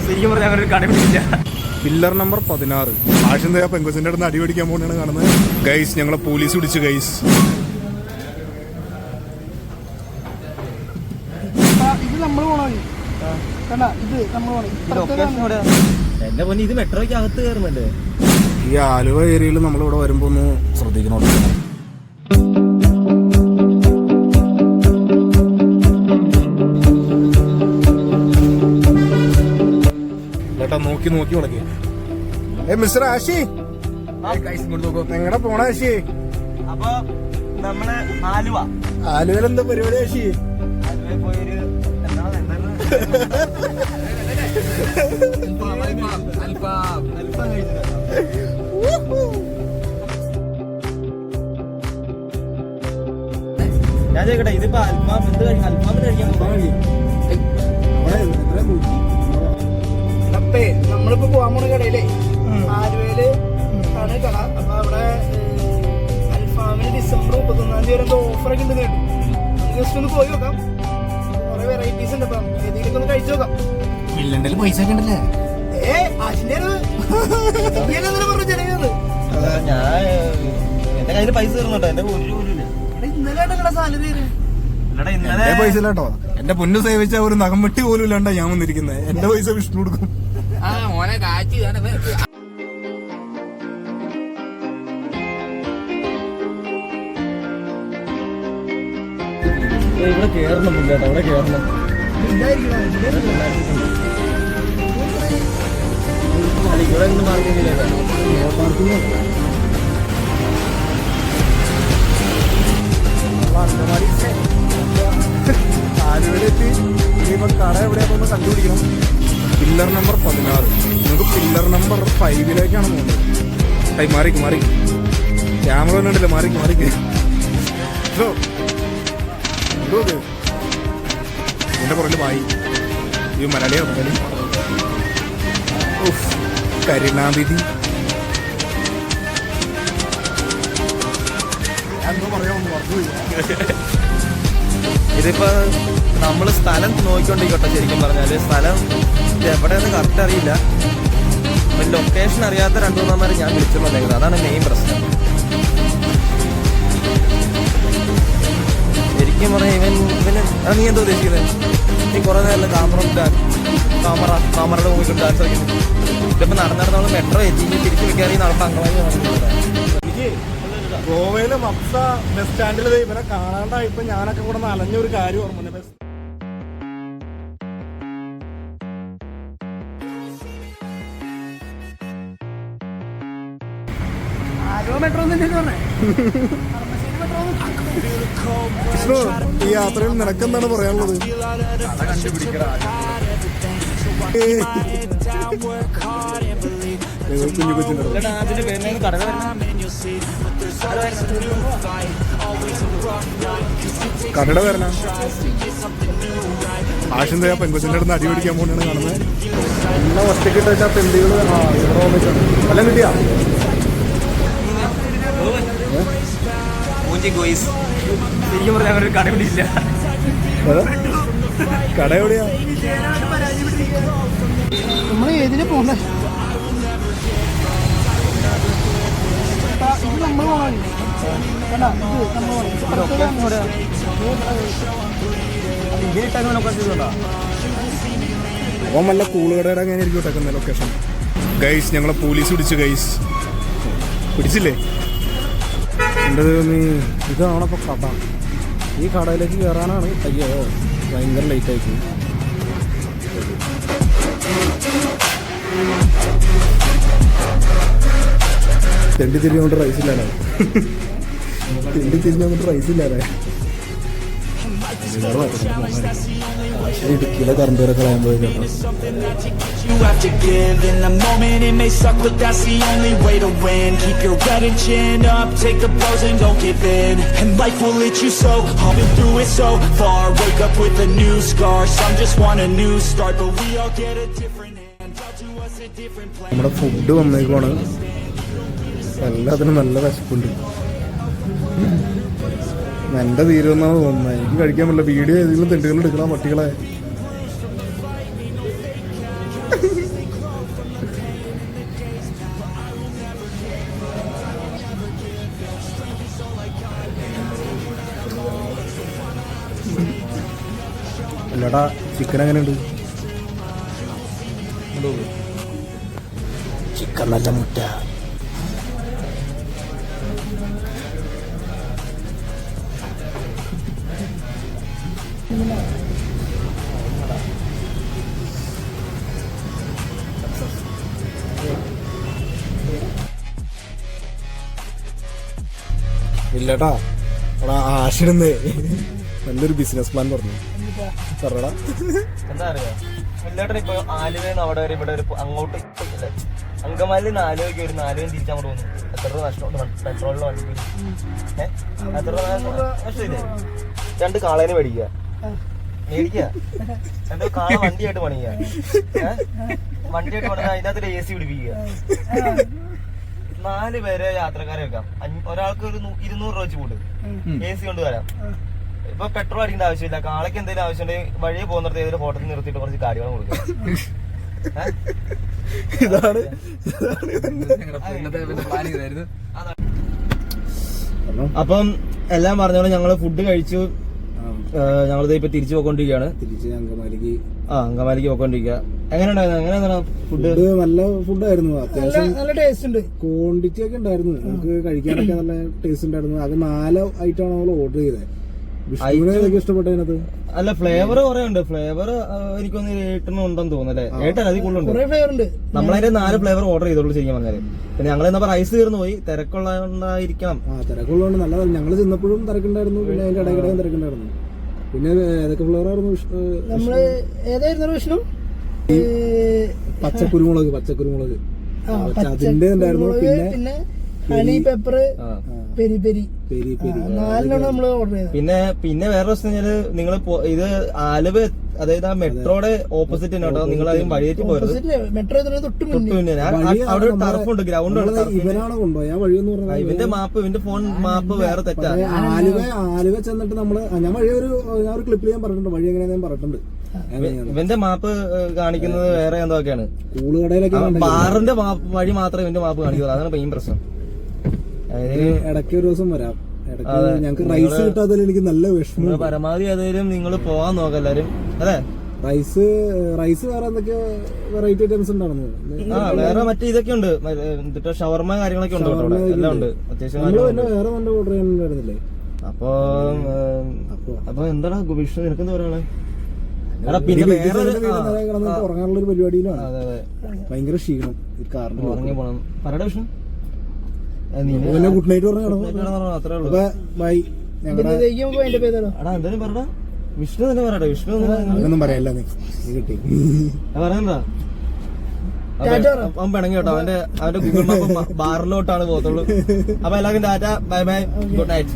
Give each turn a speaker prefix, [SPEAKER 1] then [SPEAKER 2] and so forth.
[SPEAKER 1] ശരിക്കും പറഞ്ഞാൽ അങ്ങനെ ഒരു കടപിടിക്കില്ല.
[SPEAKER 2] പില്ലർ നമ്പർ 16 ആഷിന്ദയ പെങ്കൊച്ചിന്റെ അടുത്ത് അടി പിടിക്കാൻ പോകണാണ് കാണുന്നത്. ഗൈസ് ഞങ്ങളെ പോലീസ് പിടിച്ചു ഗൈസ്.
[SPEAKER 1] എന്റെ പൊന്നി ഇത് മെട്രോയ്ക്ക് അകത്ത് കയറുന്നല്ലേ?
[SPEAKER 2] ഈ ആലുവ ഏരിയയിൽ നമ്മളിവിടെ വരുമ്പോ ഒന്ന് ശ്രദ്ധിക്കണം കേട്ടാ. നോക്കി നോക്കി ഉടക്കി. മിസ്റ്റർ ആഷി എങ്ങടെ പോണ ആഷി?
[SPEAKER 1] അപ്പൊ നമ്മള്
[SPEAKER 2] ആലുവയിൽ എന്താ പരിപാടി ആഷി?
[SPEAKER 1] ആലുവയിൽ പോയൊരു ഞാൻ ചോദിക്കട്ടെ, ഇതിപ്പോ അൽഫാം എന്ത് അൽഫാമിന് കഴിക്കാൻ
[SPEAKER 3] നമ്മളിപ്പോ പോവാൻ പോണ കടയിലേ ആലുവയില് ആണ് കട. അപ്പൊ അവിടെ അൽഫാമിന് ഡിസംബർ 31 വരെ ഓഫറൊക്കെ ഉണ്ട്. ജസ്റ്റ് ഒന്ന് പോയി നോക്കാം. കുറെ വെറൈറ്റീസ് ഉണ്ട്. അപ്പം ഏതെങ്കിലും ഒന്ന് കഴിച്ചു നോക്കാം.
[SPEAKER 2] പൈസ ഒക്കെ ഉണ്ടല്ലേ?
[SPEAKER 3] ആശിന്റെ പറഞ്ഞു ചെലവ്.
[SPEAKER 1] ഞാൻ എന്റെ കയ്യില് പൈസ തരുന്നുണ്ടോ? എന്റെ ഒരു രൂപയില്ല.
[SPEAKER 3] ഇന്നലെ സാലറി
[SPEAKER 2] എന്റെ പൈസ ഇല്ലാട്ടോ. എന്റെ പൊന്നു സേവിച്ച ഒരു നഖം വെട്ടി പോലും ഇല്ലാണ്ടാ ഞാൻ വന്നിരിക്കുന്നത്. എന്റെ പൈസ വിഷ്ണു കൊടുക്കും.
[SPEAKER 3] മോനെ കാച്ചി
[SPEAKER 1] ഇവിടെ കേറണം. ഇവിടെ കേറണം. ഇവിടെ നിന്ന് മാർക്കില്ല.
[SPEAKER 2] ആലുവയിലെത്തി. ഇനിയിപ്പം കട എവിടെയാണെന്ന് കണ്ടുപിടിക്കണം. Pillar number 16. നിങ്ങൾക്ക് പില്ലർ നമ്പർ 5 പോകുന്നത്. മാറിക്ക് ക്യാമറ ഒന്നുണ്ടല്ലോ. മാറിക്ക് എന്റെ പുറകില് വായി ഈ മലയാളിയോ കരുണാനിധി എന്തോ പറയാമെന്ന് മറന്നുപോയി.
[SPEAKER 1] ഇതിപ്പോ നമ്മള് സ്ഥലം നോക്കിക്കൊണ്ടിരിക്കട്ടെ. ശരിക്കും പറഞ്ഞാല് സ്ഥലം എവിടെയെന്ന് കറക്റ്റ് അറിയില്ല. ലൊക്കേഷൻ അറിയാത്ത 2-3 ഞാൻ വിളിച്ചിട്ടുണ്ടെങ്കിൽ അതാണ് മെയിൻ പ്രശ്നം. ശരിക്കും പറഞ്ഞാൽ ഇവന് നീ എന്താ ഉദ്ദേശിക്കുന്നത്? നീ കുറെ നേരം കാമറയുടെ മുമ്പിൽ ഡാൻസ് കളിക്കുന്നു. ഇതിപ്പോ നടന്നിടത്തോളം മെട്രോ എത്തി തിരിച്ചു വെക്കാറി നടപ്പ് അംഗമായി
[SPEAKER 2] എനിക്ക് ഗോവയിലെ മപ്സ ബസ് സ്റ്റാൻഡിൽ ഇവരെ കാണാണ്ടായപ്പോ ഞാനൊക്കെ കൂടെ അലഞ്ഞൊരു കാര്യം ഓർമ്മ. വിഷ്ണു, ഈ യാത്രയിൽ നിനക്കെന്താണ് പറയാനുള്ളത്? കുഞ്ഞു കൊച്ചിൻ്റെ കടയുടെ വരണ ആഷിന്ദയ പെങ്കൊച്ചിൻ്റെ അടുത്ത് അടി പിടിക്കാൻ പോകണാണ് കാണുന്നത്. എന്നെ ഒറ്റക്കിട്ട് വെച്ചാൽ തെണ്ടികൾ എല്ലാം കിട്ടിയാ?
[SPEAKER 1] ശരിക്കും പറഞ്ഞാൽ അങ്ങനെ ഒരു കടപിടിക്കില്ല.
[SPEAKER 2] കട എവിടെയാ?
[SPEAKER 3] നമ്മള് ഏതിന് പോണേ? ഇത് നമ്മൾ പോകണം.
[SPEAKER 2] അവൻ വല്ല കൂളുകടയുടെ അങ്ങനെ ആയിരിക്കും ഇട്ടേക്കുന്ന ലൊക്കേഷൻ. ഗൈസ് ഞങ്ങളെ പോലീസ് പിടിച്ചു. ഗൈസ് പിടിച്ചില്ലേ? എൻ്റെ നീ ഇതാണപ്പോൾ കട. ഈ കടയിലേക്ക് കയറാനാണ്. അയ്യോ ഭയങ്കര ലേറ്റ് ആയിപ്പോയി. തെണ്ടി തിരിഞ്ഞുകൊണ്ട് റൈസ് ഇല്ലാതെ ഇടുക്കിയിലെ കറണ്ട് വരെ കളയാൻ പോയി കേട്ടോ.
[SPEAKER 4] You have to give in the moment, it may suck, but that's the only way to win. Keep your head and chin up, take the blows and don't give in. And life will hit you so, I've been through it so far. Wake up with a new scar, some just want a new start. But we all get a different hand, dealt to us a different plan.
[SPEAKER 2] നമ്മുടെ food വന്നേക്കുവാണ്. എല്ലാത്തിനും നല്ല വിശപ്പുണ്ട്. എന്റെ തീരുമെന്നാണ് തോന്നുന്നത്. എനിക്ക് കഴിക്കാൻ പറ്റില്ല. Video ഏതെങ്കിലും തെണ്ടുകൾ എടുക്കണം പട്ടികളെ. അല്ലടാ ചിക്കൻ എങ്ങനെയുണ്ട്? ചിക്കൻ നല്ല മുട്ട. ഇല്ലട്ടാ എടാ ആഷിടുന്നേ നല്ലൊരു ബിസിനസ് പ്ലാൻ പറഞ്ഞു പറയടാ.
[SPEAKER 1] എന്താ അറിയാ എല്ലാവരും ഇപ്പൊ ആലുവന്ന് അവിടെ വരെ ഇവിടെ ഒരു അങ്ങോട്ട് അങ്കമാലിൽ ആലുവയ്ക്ക് ഒരു 4 വരെ തിരിച്ചങ്ങോട്ട് പോകുന്നു. എത്ര രൂപ നഷ്ടമുണ്ട് പെട്രോളിന് വണ്ടി? എത്ര രൂപ നഷ്ടമില്ലേ? 2 കാളേനെ മേടിക്കുക, 2 കാള വണ്ടിയായിട്ട് പണിയുക, വണ്ടിയായിട്ട് പണിയാ അതിൻ്റെ അകത്ത് AC പിടിപ്പിക്കുക. 4 പേരെ യാത്രക്കാരെ വെക്കാം. ഒരാൾക്ക് ഒരു 200 രൂപ വെച്ച് കൂട്ട് AC കൊണ്ട് വരാം. ഇപ്പൊ പെട്രോൾ അടിക്കേണ്ട ആവശ്യമില്ല. കാളയ്ക്ക് എന്തെങ്കിലും ആവശ്യമുണ്ടെങ്കിൽ വഴിയെ പോകുന്നിടത്ത് ഏതൊരു ഹോട്ടലിൽ നിർത്തിയിട്ട് കുറച്ച് കാര്യങ്ങൾ കൊടുക്കുക.
[SPEAKER 2] ഇതാണ്
[SPEAKER 1] അപ്പം എല്ലാം പറഞ്ഞോളൂ. ഞങ്ങള് ഫുഡ് കഴിച്ചു. ഞങ്ങളിത് ഇപ്പൊ തിരിച്ചു പോയിക്കൊണ്ടിരിക്കുകയാണ്.
[SPEAKER 2] തിരിച്ച്
[SPEAKER 1] അങ്കമാലിക്ക് പോയിക്കൊണ്ടിരിക്കുക. എങ്ങനെയുണ്ടായിരുന്നു? എങ്ങനെയാ ഫുഡ്?
[SPEAKER 2] നല്ല ഫുഡായിരുന്നു. അത്യാവശ്യം
[SPEAKER 3] നല്ല ടേസ്റ്റ് ഉണ്ട്.
[SPEAKER 2] ക്വാണ്ടിറ്റി ഒക്കെ ഉണ്ടായിരുന്നു. നമുക്ക് കഴിക്കാനൊക്കെ നല്ല ടേസ്റ്റ് ഉണ്ടായിരുന്നു. അത് 4 ഐറ്റമാണ് നമ്മൾ ഓർഡർ ചെയ്തത്. വിഷ്ണുവിനെ ഇഷ്ടപ്പെട്ടതിനകത്ത്
[SPEAKER 1] അല്ല ഫ്ലേവർ കുറെ ഉണ്ട്. ഫ്ലേവർ എനിക്കൊന്ന് 8 ഉണ്ടെന്ന് തോന്നുന്നല്ലേ? 8 അതിൽ കൂടുതലുണ്ട്. നമ്മളതിന്റെ 4 ഫ്ലേവർ ഓർഡർ ചെയ്തോളൂ ശരിക്കും പറഞ്ഞാല്. പിന്നെ ഞങ്ങൾ എന്നാ റൈസ് തീർന്നു പോയി. തിരക്കുള്ളതായിരിക്കണം.
[SPEAKER 2] തിരക്കുള്ളതുകൊണ്ട് നല്ലതാണ്. ഞങ്ങൾ ചെന്നപ്പോഴും തിരക്കുണ്ടായിരുന്നു. പിന്നെ അതിന്റെ ഇടയ്ക്കിടയും തിരക്കുണ്ടായിരുന്നു. പിന്നെ ഏതൊക്കെ ഫ്ലേവർ ആയിരുന്നു?
[SPEAKER 3] നമ്മള് ഏതായിരുന്നു വിഷ്ണു?
[SPEAKER 2] പച്ചക്കുരുമുളക് അതിന്റെ ഉണ്ടായിരുന്നു. പിന്നെ
[SPEAKER 3] ഹണി പെപ്പർ, പെരി പെരി, 4 നമ്മള് ഓർഡർ ചെയ്തത്.
[SPEAKER 1] പിന്നെ വേറെ പ്രശ്നം വെച്ചാല് നിങ്ങള് ഇത് ആലുവ അതായത് ആ മെട്രോയുടെ ഓപ്പോസിറ്റ് തന്നെ കേട്ടോ. നിങ്ങൾ അതിന് വഴിയേറ്റ് പോയത്
[SPEAKER 3] മെട്രോ തൊട്ട് മുന്നേ.
[SPEAKER 1] അവിടെ ടർഫുണ്ട്, ഗ്രൗണ്ട് ഉണ്ട്.
[SPEAKER 2] ഇവനാണ് കൊണ്ടുപോയി ആ വഴി എന്ന് പറഞ്ഞാൽ.
[SPEAKER 1] ഇവന്റെ മാപ്പ്, ഇവന്റെ ഫോൺ മാപ്പ് വേറെ തെറ്റാ.
[SPEAKER 2] ആലുവ ചെന്നിട്ട് നമ്മള് ഞാൻ ഒരു ക്ലിപ്പിൽ ഞാൻ പറഞ്ഞിട്ടുണ്ട്. വഴി എങ്ങനെയാ ഞാൻ പറഞ്ഞിട്ടുണ്ട്.
[SPEAKER 1] ഇവന്റെ മാപ്പ് കാണിക്കുന്നത് വേറെ എന്തൊക്കെയാണ്.
[SPEAKER 2] കൂളുകടയിലൊക്കെ
[SPEAKER 1] ബാറിന്റെ വഴി മാത്രമേ ഇവന്റെ മാപ്പ് കാണിക്കുള്ളൂ. അതാണ് മെയിൻ പ്രശ്നം.
[SPEAKER 2] ഇടയ്ക്ക് ഒരു ദിവസം വരാം. ഞങ്ങക്ക് റൈസ് കിട്ടാത്തതിൽ എനിക്ക് നല്ല വിഷമം.
[SPEAKER 1] പരമാവധി ഏതായാലും നിങ്ങൾ പോവാൻ നോക്കാം എല്ലാരും. അതെ
[SPEAKER 2] റൈസ് വേറെ എന്തൊക്കെയോ വെറൈറ്റി ഐറ്റംസ് ഉണ്ടായിരുന്നു.
[SPEAKER 1] വേറെ മറ്റേ ഇതൊക്കെ ഉണ്ട്. ഷവർമ കാര്യങ്ങളൊക്കെ ഉണ്ട്. എല്ലാം ഉണ്ട് അത്യാവശ്യം.
[SPEAKER 2] വേറെ നല്ല ഓർഡർ ചെയ്യാനുണ്ടായിരുന്നില്ലേ?
[SPEAKER 1] അപ്പൊ എന്താടാ വിഷ്ണു നിനക്കെന്താ പറയാളെ? പിന്നെ
[SPEAKER 2] ഉറങ്ങാനുള്ള ഒരു പരിപാടിയിലാണ്. ഭയങ്കര ക്ഷീണം ഈ കാറിന്.
[SPEAKER 1] ഉറങ്ങി പോണം. പറയടാ വിഷ്ണു.
[SPEAKER 2] ഗുഡ് നൈറ്റ് പറഞ്ഞു.
[SPEAKER 1] അത്രേ ഉള്ളൂ.
[SPEAKER 2] ബൈ.
[SPEAKER 1] എന്തായാലും പറടാ വിഷ്ണു തന്നെ പറയട്ടെ. വിഷ്ണു
[SPEAKER 2] ഒന്നും പറയല്ല. നീ കിട്ടി
[SPEAKER 1] പറയണ്ടാ. അവൻ പിണങ്ങി കേട്ടോ. അവന്റെ ഗൂഗിൾ മാപ്പ് ബാറിലോട്ടാണ് പോകത്തുള്ളൂ. അപ്പൊ എല്ലാവർക്കും Tata, bye bye, good night.